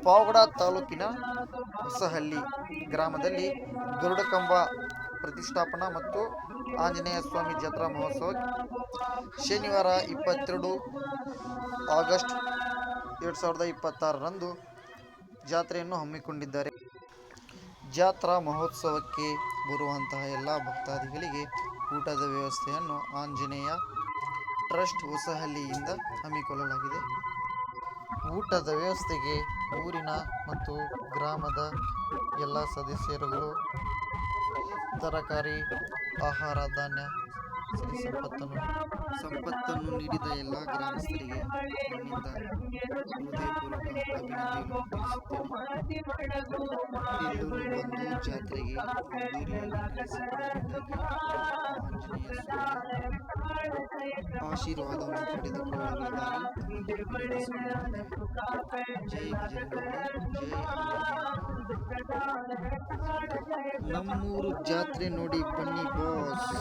ಪಾವಗಡ ತಾಲೂಕಿನ ಹೊಸಹಳ್ಳಿ ಗ್ರಾಮದಲ್ಲಿ ಗರುಡಕಂಬ ಪ್ರತಿಷ್ಠಾಪನಾ ಮತ್ತು ಆಂಜನೇಯ ಸ್ವಾಮಿ ಜಾತ್ರಾ ಮಹೋತ್ಸವ ಶನಿವಾರ 22 ಆಗಸ್ಟ್ 2026ರಂದು ಜಾತ್ರೆಯನ್ನು ಹಮ್ಮಿಕೊಂಡಿದ್ದಾರೆ. ಜಾತ್ರಾ ಮಹೋತ್ಸವಕ್ಕೆ ಬರುವಂತಹ ಎಲ್ಲ ಭಕ್ತಾದಿಗಳಿಗೆ ಊಟದ ವ್ಯವಸ್ಥೆಯನ್ನು ಆಂಜನೇಯ ಟ್ರಸ್ಟ್ ಹೊಸಹಳ್ಳಿಯಿಂದ ಹಮ್ಮಿಕೊಳ್ಳಲಾಗಿದೆ. ಊಟದ ವ್ಯವಸ್ಥೆಗೆ ಊರಿನ ಮತ್ತು ಗ್ರಾಮದ ಎಲ್ಲ ಸದಸ್ಯರುಗಳು ತರಕಾರಿ, ಆಹಾರ ಧಾನ್ಯ, ಸಿರಿ ಸಂಪತ್ತನ್ನು ನೀಡಿದ ಎಲ್ಲ ಗ್ರಾಮಸ್ಥರಿಗೆ ನನ್ನಿಂದ ಹೃದಯಪೂರ್ವಕ ಅಭಿನಂದನೆಯನ್ನು ತಿಳಿಸುತ್ತೇನೆ. ಎಲ್ಲರೂ ಬಂದು ಜಾತ್ರೆಗೆ ಅದ್ದೂರಿಯಾಗಿ ನಡೆಸಿಕೊಡಬೇಕಾಗಿ ಆಂಜನೇಯ ಸ್ವಾಮಿಯ ಆಶೀರ್ವಾದವನ್ನು ಪಡೆದುಕೊಳ್ಳುವುದಾಗಿ ವಿನಂತಿಸಿಕೊಳ್ಳುತ್ತೇನೆ. ಜೈ ಬಜರಂಗಬಲಿ, ಜೈ ಆಂಜನೇಯ. ನಮ್ಮೂರು ಜಾತ್ರೆ ನೋಡಿ ಬನ್ನಿ ಬಾಸ್.